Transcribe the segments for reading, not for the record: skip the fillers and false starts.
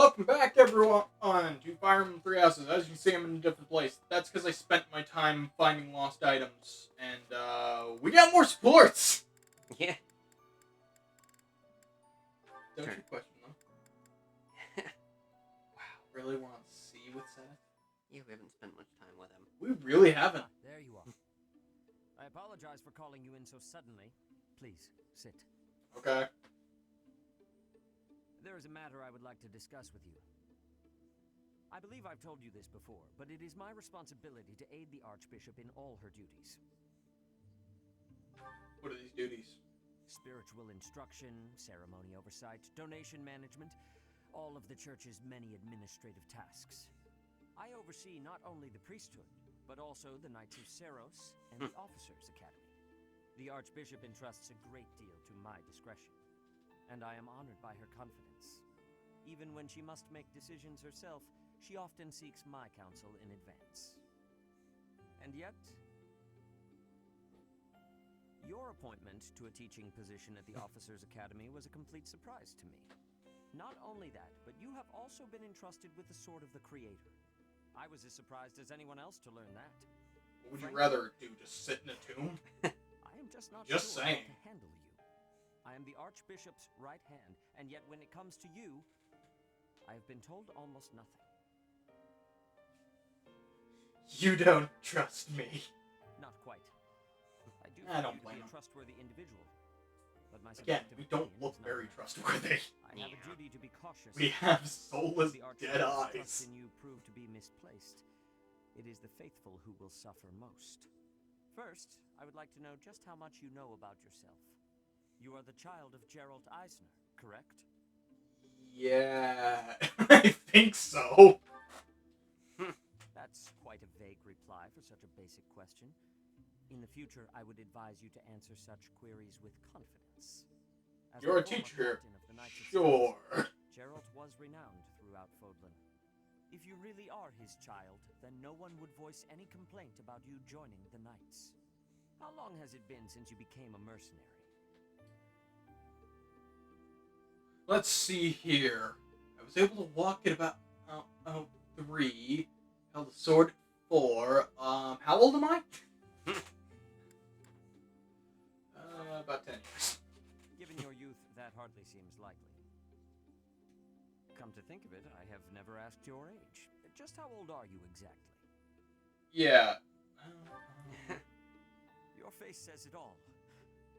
Welcome back, everyone, to Fire Emblem Three Houses. As you can see, I'm in a different place. That's because I spent my time finding lost items, and we got more sports. Yeah. Don't you question them? Wow, really? We're on C with Seth? Yeah, we haven't spent much time with him. We really haven't. There you are. I apologize for calling you in so suddenly. Please, sit. Okay. There is a matter I would like to discuss with you. I believe I've told you this before, but it is my responsibility to aid the Archbishop in all her duties. What are these duties? Spiritual instruction, ceremony oversight, donation management, all of the church's many administrative tasks. I oversee not only the priesthood, but also the Knights of Seros and the Officers' Academy. The Archbishop entrusts a great deal to my discretion, and I am honored by her confidence. Even when she must make decisions herself, she often seeks my counsel in advance. And yet, your appointment to a teaching position at the Officers' Academy was a complete surprise to me. Not only that, but you have also been entrusted with the Sword of the Creator. I was as surprised as anyone else to learn that. What would you rather do? Just sit in a tomb? I am just not Just sure saying. how to handle you. I am the Archbishop's right hand, and yet when it comes to you, I have been told almost nothing. You don't trust me. Not quite. I do I find don't you to blame be him. a trustworthy individual. But my Again, subjective we don't opinion look is not very mine. trustworthy. I have a duty to be cautious. We have soulless, The dead Archbishop's trust eyes. in you prove to be misplaced. It is the faithful who will suffer most. First, I would like to know just how much you know about yourself. You are the child of Gerald Eisner, correct? Yeah, I think so. That's quite a vague reply for such a basic question. In the future, I would advise you to answer such queries with confidence. As You're a the former teacher. captain of the Knights of Sure. Seros, Gerald was renowned throughout Fodlan. If you really are his child, then no one would voice any complaint about you joining the Knights. How long has it been since you became a mercenary? Let's see here. I was able to walk at about 3. Held a sword at 4. How old am I? About 10 years. Given your youth, that hardly seems likely. Come to think of it, I have never asked your age. Just how old are you exactly? Yeah. Your face says it all.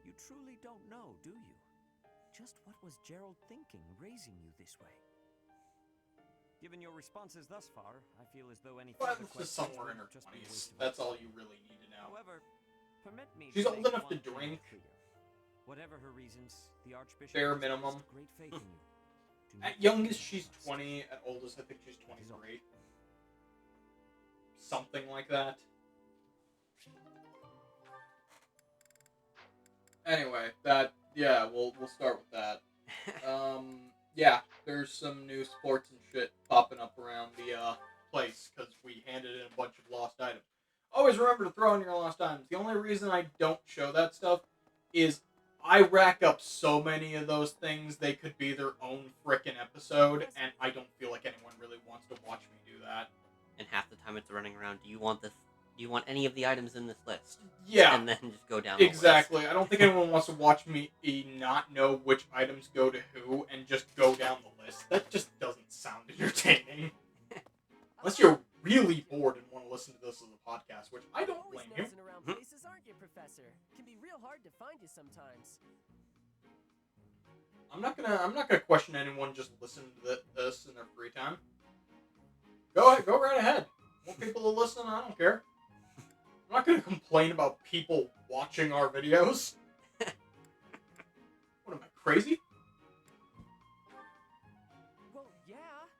You truly don't know, do you? Just what was Gerald thinking, raising you this way? Given your responses thus far, I feel as though any Well, further it's just questions somewhere in her would just be a 20s. waste of That's our all time. you really need to know. However, permit me She's to old make enough to one thing drink. clear. Whatever her reasons, the Archbishop Bare has minimum. placed great faith in you. Do At not youngest, disappoint she's us. 20. At oldest, I think she's 23. Something like that. Anyway, we'll start with that. Yeah, there's some new sports and shit popping up around the place because we handed in a bunch of lost items. Always remember to throw in your lost items. The only reason I don't show that stuff is I rack up so many of those things they could be their own frickin' episode, and I don't feel like anyone really wants to watch me do that. And half the time it's running around, do you want any of the items in this list? Yeah, And then just go down the exactly. I don't think anyone wants to watch me not know which items go to who and just go down the list. That just doesn't sound entertaining. Unless you're really bored and want to listen to this as a podcast, which I don't Always blame you. nosing around places, aren't you, Professor? Can be real hard to find you sometimes. I'm not gonna question anyone just listening to this in their free time. Go ahead, go right ahead. Want people to listen? I don't care. I'm not gonna complain about people watching our videos. What am I, crazy? Well, yeah,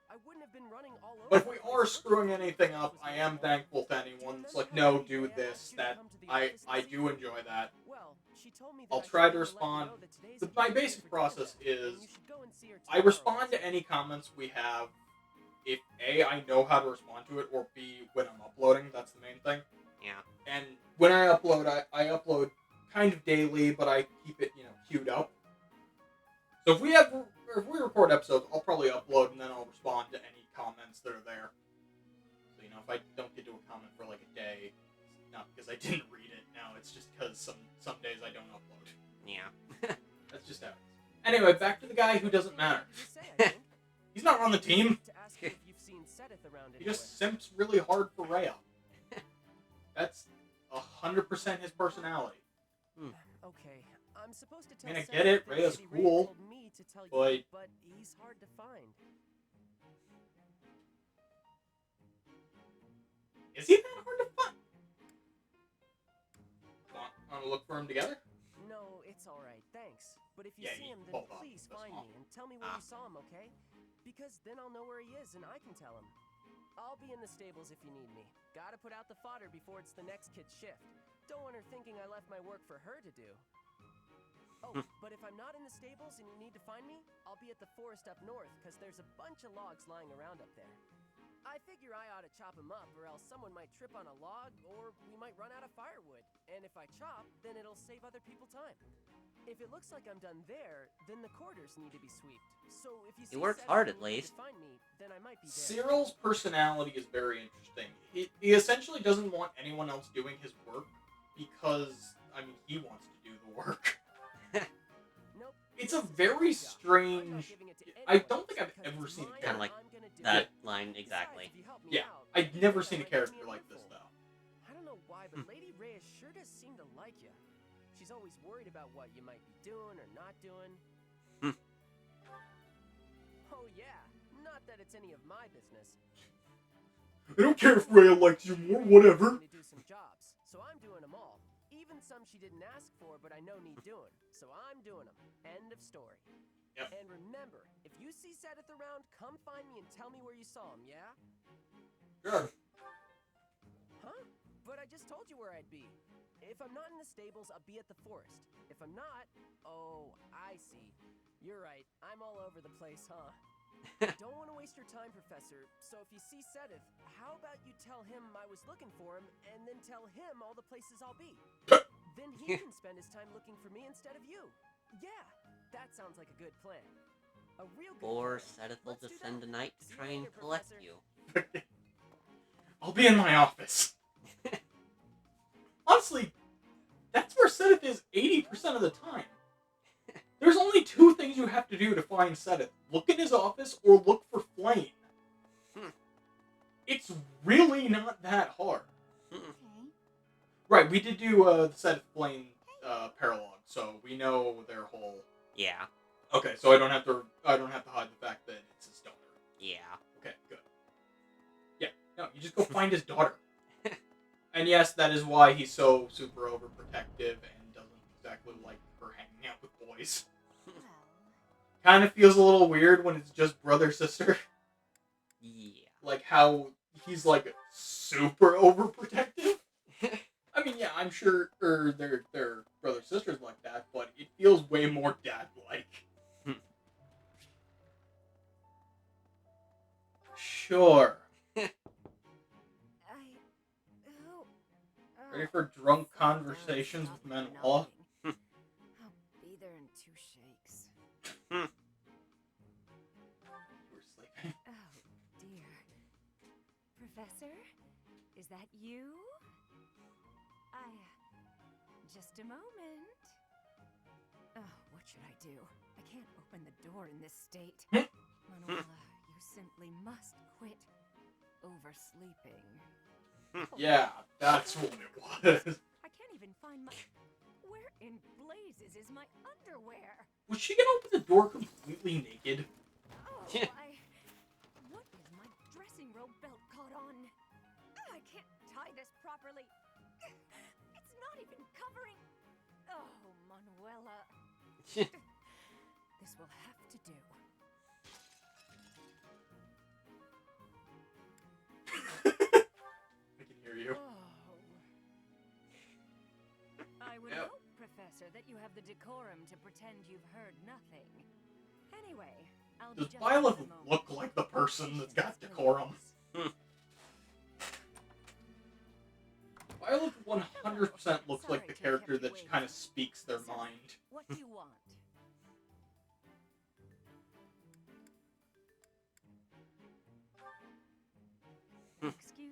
I wouldn't have been running all over. But if we the are place screwing looking for anything what up, was I going am on. thankful to She anyone that's then like, told no, me do they this. asked you to That come to the I office this do evening. enjoy that. Well, she told me that I'll I should try come to let you respond. know that today's My a good day basic for process Canada, and is you should go and see her I tomorrow. respond to any comments we have if A, I know how to respond to it, or B, when I'm uploading. That's the main thing. Yeah. And when I upload, I upload kind of daily, but I keep it, queued up. So if we have if we record episodes, I'll probably upload and then I'll respond to any comments that are there. So, you know, if I don't get to a comment for like a day, it's not because I didn't read it. No, it's just because some days I don't upload. Yeah. That's just how it is. Anyway, back to the guy who doesn't matter. He's not on the team. To ask you if you've seen Sedith around He just simps really hard for Rhea. That's 100% his personality. Okay, I'm supposed to tell I mean, I Sedith get it, that Rhea's Lady Rhea cool, told me to tell but- you, but he's hard to find. Is he that hard to find? Want to look for him together? No, it's all right, thanks. But if you Yeah, see you him, then hold on, please that's find fine. me and tell me where you saw him, okay? Because then I'll know where he is and I can tell him. I'll be in the stables if you need me. Gotta put out the fodder before it's the next kid's shift. Don't want her thinking I left my work for her to do. Oh, but if I'm not in the stables and you need to find me, I'll be at the forest up north, because there's a bunch of logs lying around up there. I figure I ought to chop them up, or else someone might trip on a log, or we might run out of firewood. And if I chop, then it'll save other people time. If it looks like I'm done there, then the quarters need to be sweeped. So if you see works Sedith hard, and at you need least. to find me, then I might be there. Cyril's personality is very interesting. He essentially doesn't want anyone else doing his work because, I mean, he wants to do the work. Nope. It's a very I'm not strange... giving it to I anyone don't think I've because ever it's seen a mine character. Kinda like and I'm gonna do That it. line Besides, exactly. if you help me Yeah, out, I've then never that seen a might give character me like this, earful. though. I don't know why, but Lady Rhea sure does seem to like you. She's always worried about what you might be doing or not doing. Oh yeah, not that it's any of my business. I don't care if Rhea likes you more, whatever. To do some jobs, so I'm doing them all. Even some she didn't ask for, but I know need doing. So I'm doing them. End of story. Yep. And remember, if you see Sedith around, come find me and tell me where you saw him, yeah? Sure. Huh? But I just told you where I'd be. If I'm not in the stables, I'll be at the forest. If I'm not, oh, I see. You're right, I'm all over the place, huh? Don't want to waste your time, Professor, so if you see Sedith, how about you tell him I was looking for him, and then tell him all the places I'll be? Then he can spend his time looking for me instead of you. Yeah, that sounds like a good plan. A real good Or plan. Sedith will Let's do descend that. tonight to See you try and later, collect Professor. you. I'll be in my office. Honestly, that's where Sedith is 80% of the time. There's only two things you have to do to find Sedith. Look in his office or look for Flame. It's really not that hard. Okay. Right, we did do the Sedith Flame paralogue, so we know their whole... Yeah. Okay, so I don't have to hide the fact that it's his daughter. Yeah. Okay, good. Yeah, no, you just go find his daughter. And yes, that is why he's so super overprotective and doesn't exactly like her hanging out with boys. Well, Kind of feels a little weird when it's just brother-sister. Yeah. Like how he's like super overprotective. I mean, yeah, I'm sure their brother-sisters like that, but it feels way more dad-like. Sure. Ready for drunk conversations with Manuela? I'll be there in 2 shakes. We're sleeping. Oh, dear. Professor? Is that you? Just a moment. Oh, what should I do? I can't open the door in this state. Manuela, you simply must quit oversleeping. Yeah, that's what it was. I can't even find my... Where in blazes is my underwear? Was she gonna open the door completely naked? Oh, What is my dressing robe belt caught on? I can't tie this properly. It's not even covering... Oh, Manuela. This will have to do. I can hear you. Oh. I would Yep. hope, Professor, that you have the decorum to pretend you've heard nothing. Anyway, I'll be Does just Violet a moment. look like the person that's got decorum? Violet 100% looks like the character that kind of speaks their mind. What do you want?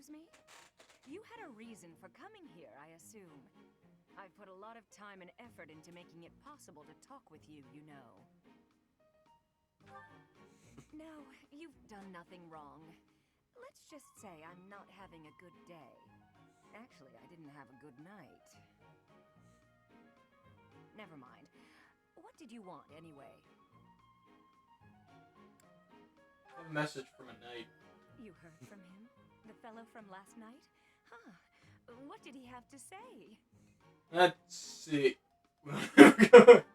Excuse me? You had a reason for coming here, I assume. I've put a lot of time and effort into making it possible to talk with you, you know. No, you've done nothing wrong. Let's just say I'm not having a good day. Actually, I didn't have a good night. Never mind. What did you want, anyway? A message from a knight. You heard from him? The fellow from last night? Huh. What did he have to say? Let's see.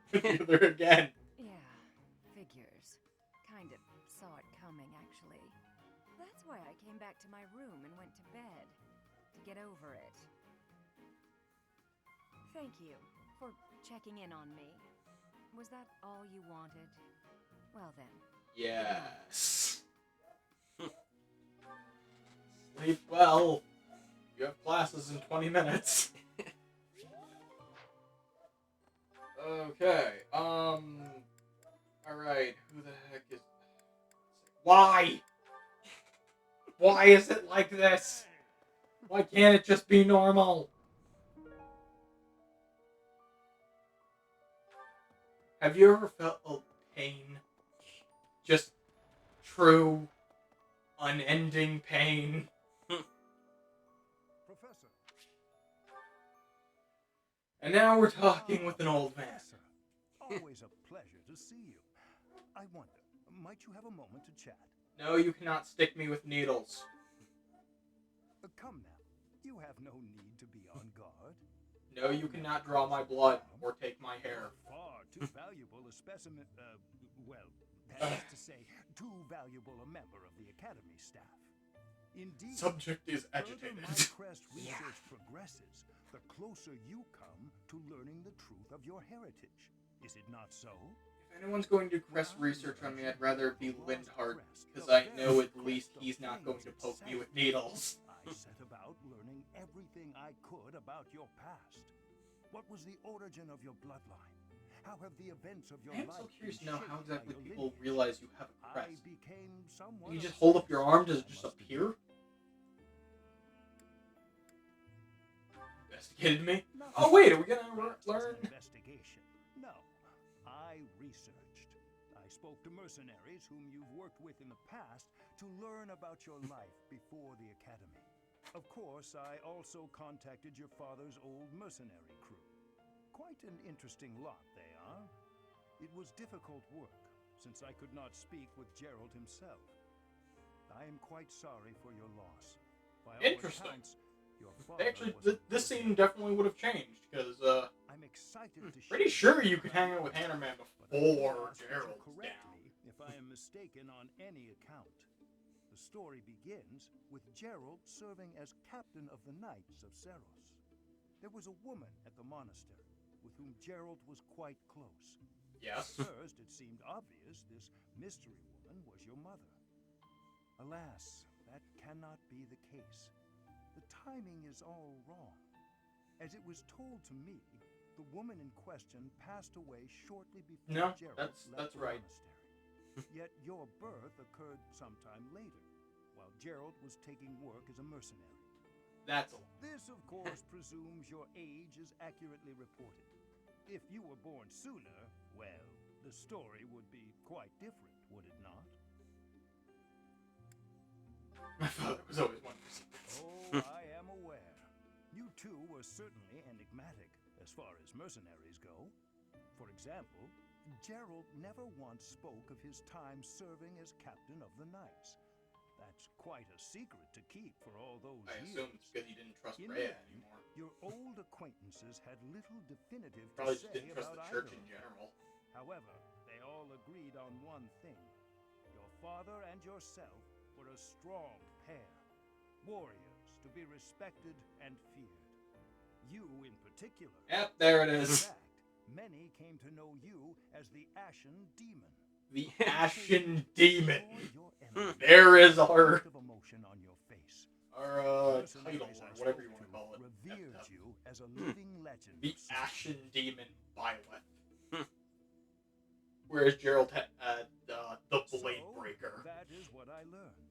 Together again. Yeah, figures. Kind of saw it coming, actually. That's why I came back to my room and went to bed. To get over it. Thank you for checking in on me. Was that all you wanted? Well then. Yes. Sleep well. You have classes in 20 minutes. Okay. Alright. Who the heck is... Why? Why is it like this? Why can't it just be normal? Have you ever felt pain? Just true, unending pain? Professor. And now we're talking with an old man. Professor. Always a pleasure to see you. I wonder, might you have a moment to chat? No, you cannot stick me with needles. Come now. You have no need to be on guard. No, you cannot draw my blood or take my hair. Far too valuable a specimen, well, that is to say, too valuable a member of the Academy staff. Indeed, Subject is further agitated. my quest research progresses, the closer you come to learning the truth of your heritage. Is it not so? If anyone's going to crest research on me, I'd rather it be Lindhart, because I know at least he's not going to poke me with needles. I set about learning everything I could about your past. What was the origin of your bloodline? How have the events of your I am life so curious to been know how shaped by exactly your people lineage? realize you have a I crest. became somewhat You just obsessed hold up your arm, does it I just must appear? admit. Investigated me? Not Oh wait, are we gonna practice learn? investigation? No, I researched. I spoke to mercenaries whom you've worked with in the past to learn about your life before the academy. Of course, I also contacted your father's old mercenary crew. Quite an interesting lot they are. It was difficult work, since I could not speak with Gerald himself. I am quite sorry for your loss. By all Interesting. accounts, your father Actually, was a this good scene man. definitely would have changed, because, I'm excited to pretty share sure you could what I hang out with learned, Hannerman but I will before ask that you Gerald's correct down. me if I am mistaken on any account. The story begins with Gerald serving as captain of the Knights of Seros. There was a woman at the monastery with whom Gerald was quite close. Yes. At first, it seemed obvious this mystery woman was your mother. Alas, that cannot be the case. The timing is all wrong. As it was told to me, the woman in question passed away shortly before No, Gerald that's left the right. monastery. Yet your birth occurred sometime later, while Gerald was taking work as a mercenary. That's a lot. This, of course, presumes your age is accurately reported. If you were born sooner, well, the story would be quite different, would it not? My father was always one for secrets. Oh, I am aware. You two were certainly enigmatic as far as mercenaries go. For example, Gerald never once spoke of his time serving as captain of the Knights. That's quite a secret to keep for all those I years. assume it's because he didn't trust In Rhea the end, anymore. your old acquaintances had little definitive Probably to just say didn't trust about the church either in of them. general. However, they all agreed on one thing. Your father and yourself were a strong pair. Warriors to be respected and feared. You in particular. Yep, there it In is. fact, many came to know you as the Ashen Demon. The Ashen Demon. Destroy your enemies There is with our of emotion on your face. title, Mercenaries or I whatever you spoke want to call it. revered FW. you as a living legend. The of Sicily. Ashen Demon Byleth. Whereas Gerald had the Blade So, Breaker. that is what I learned.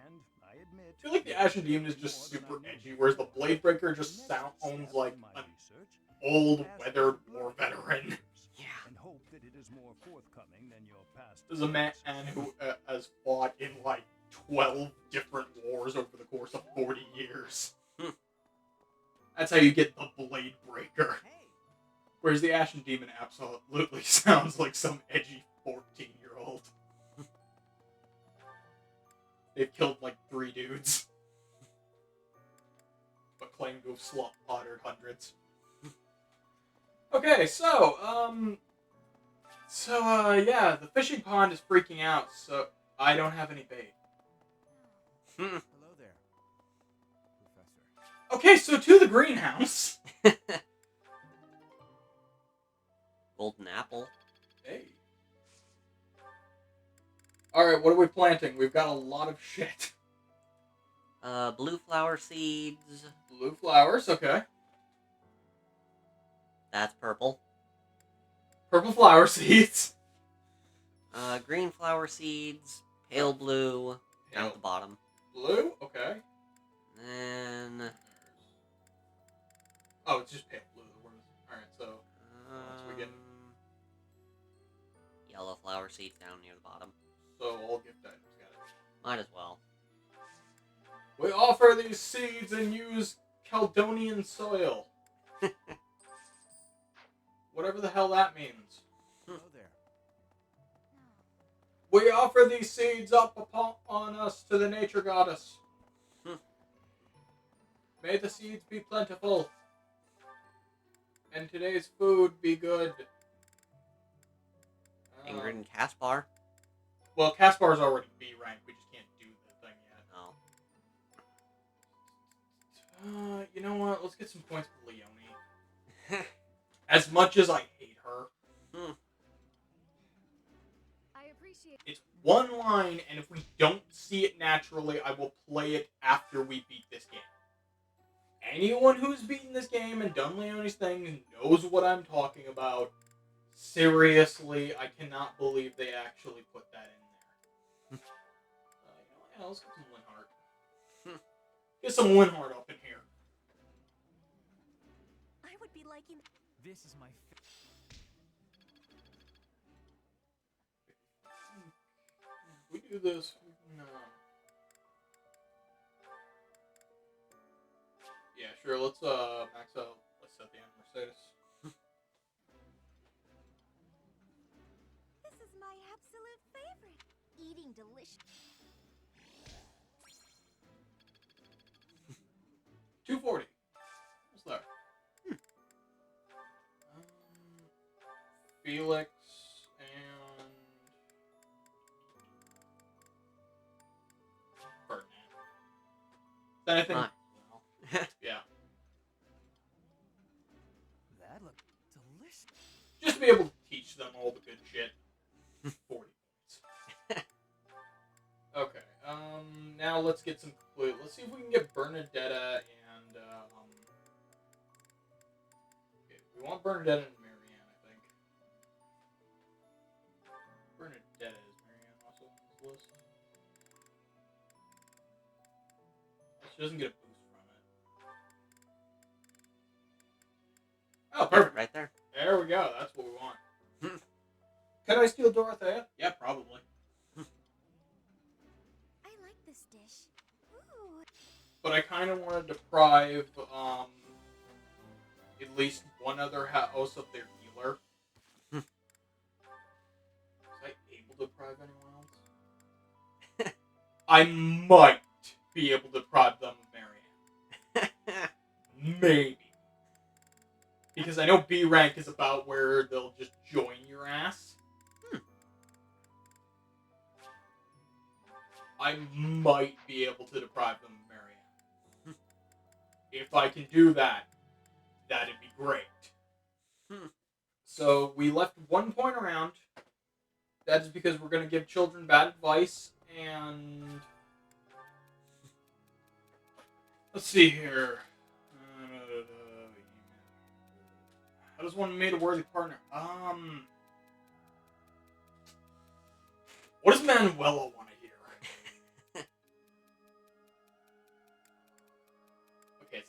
And I admit, I feel like the Ashen Demon is just super edgy, whereas the Blade Breaker just sounds like an old, weathered war veteran. Yeah. And hope that it is more forthcoming than your past. There's a man who has fought in like 12 different wars over the course of 40 years. That's how you get the Blade Breaker. Whereas the Ashen Demon absolutely sounds like some edgy 14-year-old. They've killed like 3 dudes. But claim to have slaughtered hundreds. Okay, yeah, the fishing pond is freaking out, so I don't have any bait. Hello there, Professor. Okay, so to the greenhouse. Golden apple. Hey. Alright, what are we planting? We've got a lot of shit. Blue flower seeds. Blue flowers, okay. That's purple. Purple flower seeds. Green flower seeds. Pale blue. Down at the bottom. Blue, okay. Then... Oh, it's just pale blue. Alright, so we get? Yellow flower seeds down near the bottom. So all gift items, got it. Might as well. We offer these seeds and use Caledonian soil. Whatever the hell that means. Hello there. We offer these seeds up upon us to the nature goddess. May the seeds be plentiful. And today's food be good. Ingrid and Caspar. Well, Caspar's already B rank. We just can't do the thing yet. Oh. You know what? Let's get some points for Leonie. As much as I hate her. I appreciate It's one line, and if we don't see it naturally, I will play it after we beat this game. Anyone who's beaten this game and done Leonie's thing knows what I'm talking about. Seriously, I cannot believe they actually put that in there. Yeah, let's get some Linhart. Get some Linhart up in here. I would be liking. This is my We do this. No. Yeah, sure. Let's max out. Let's set the end Mercedes. This is my absolute favorite. Eating delicious. 240. What's that? Felix and Ferdinand. Then I think. Fine. Yeah. that look delicious. Just to be able to teach them all the good shit. 40 points. Okay. Now let's get some clue. Let's see if we can get Bernadetta and okay, we want Bernadetta and Marianne, I think. Bernadetta is Marianne also on this list. She doesn't get a boost from it. Oh, perfect. Right there. There we go. That's what we want. Can I steal Dorothea? Yeah, probably. I like this dish. Ooh. But I kind of want to deprive at least one other house of their healer. Was I able to deprive anyone else? I might be able to deprive them of Marianne. Maybe. Because I know B rank is about where they'll just join your ass. I might be able to deprive them of Marianne. If I can do that, that'd be great. So we left 1 point around. That is because we're going to give children bad advice, and let's see here. How does one meet a worthy partner? What does Manuela want to hear?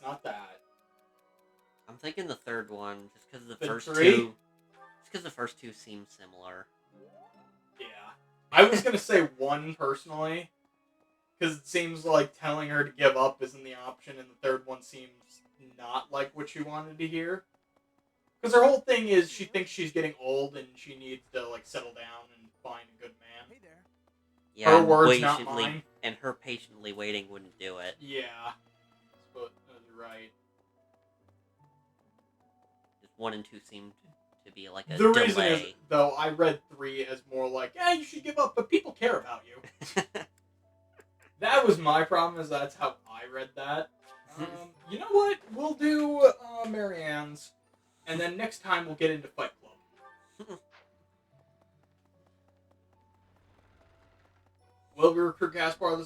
not that. I'm thinking the third one, just because the The first three? two. Just because the first two seem similar. Yeah. I was gonna say 1 personally, because it seems like telling her to give up isn't the option, and the third one seems not like what she wanted to hear. Because her whole thing is she thinks she's getting old and she needs to like settle down and find a good man. Hey there. Yeah, Her and words, not mine. And her patiently waiting wouldn't do it. Yeah, but you're right. Just 1 and 2 seemed to be like a The delay. reason is, though, I read 3 as more like, you should give up, but people care about you. That was my problem, is that's how I read that. You know what? We'll do Marianne's, and then next time we'll get into Fight Club. Will we recruit Gaspar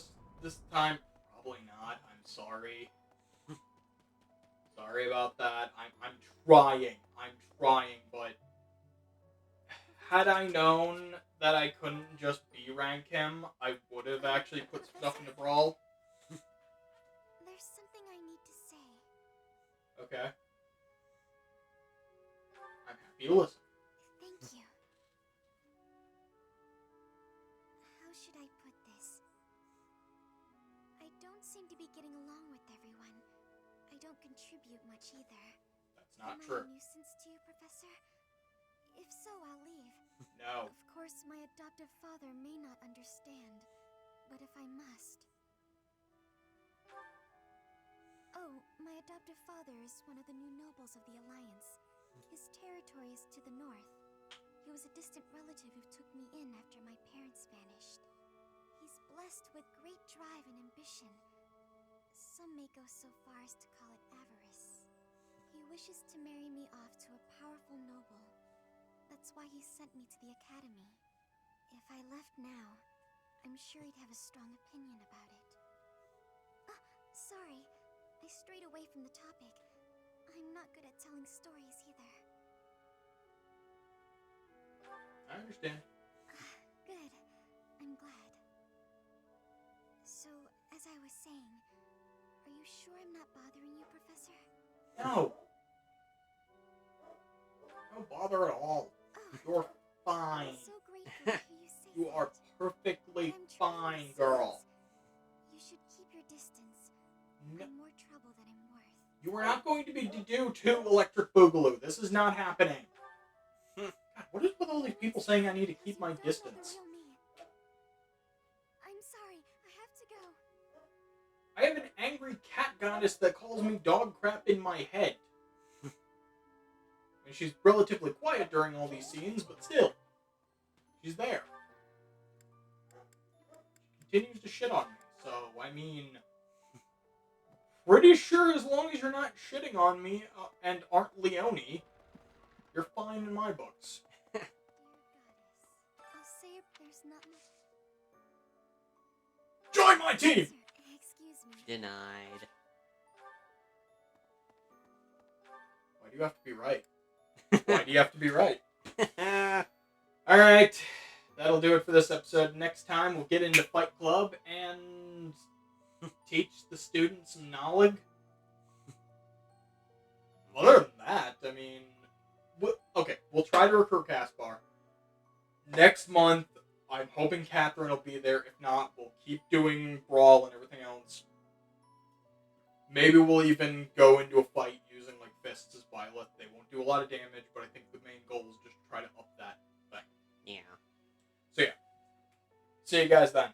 this time? Probably not. I'm sorry. Sorry about that. I'm trying. I'm trying, but had I known that I couldn't just B-rank him, I would have actually put stuff into Brawl. There's something I need to say. Okay. I'm happy to listen. Thank you. How should I put this? I don't seem to be getting along with everyone. I don't contribute much either. That's not Am true. I a nuisance to you, Professor? If so, I'll leave. No. Of course, my adoptive father may not understand, but if I must... Oh, my adoptive father is one of the new nobles of the Alliance. His territory is to the north. He was a distant relative who took me in after my parents vanished. He's blessed with great drive and ambition. Some may go so far as to call it avarice. He wishes to marry me off to a powerful noble. That's why he sent me to the academy. If I left now, I'm sure he'd have a strong opinion about it. Sorry. I strayed away from the topic. I'm not good at telling stories either. I understand. Good. I'm glad. So, as I was saying, are you sure I'm not bothering you, Professor? No. No bother at all. You're fine. I'm so grateful to hear you say You are that. perfectly But I'm trying fine, to girl. You should keep your distance. No, I'm more trouble than I'm worth. you are not going to be to do 2 Electric Boogaloo. This is not happening. God, what is with all these people saying I need to keep my distance? The real me. I'm sorry. I have to go. I have an angry cat goddess that calls me dog crap in my head. And she's relatively quiet during all these scenes, but still. She's there. She continues to shit on me, so, I mean... Pretty sure as long as you're not shitting on me and aren't Leone, you're fine in my books. Dear goddess. I'll say if there's not much... Join my team! Excuse me. Denied. Why do you have to be right? Why do you have to be right? Alright, that'll do it for this episode. Next time we'll get into Fight Club and teach the students some knowledge. Other than that, I mean... Okay, we'll try to recruit Caspar. Next month, I'm hoping Catherine will be there. If not, we'll keep doing Brawl and everything else. Maybe we'll even go into a fight using like fists as Violet. They won't do a lot of damage, but I think the main goal is just to try to up that thing. Yeah. So yeah. See you guys then.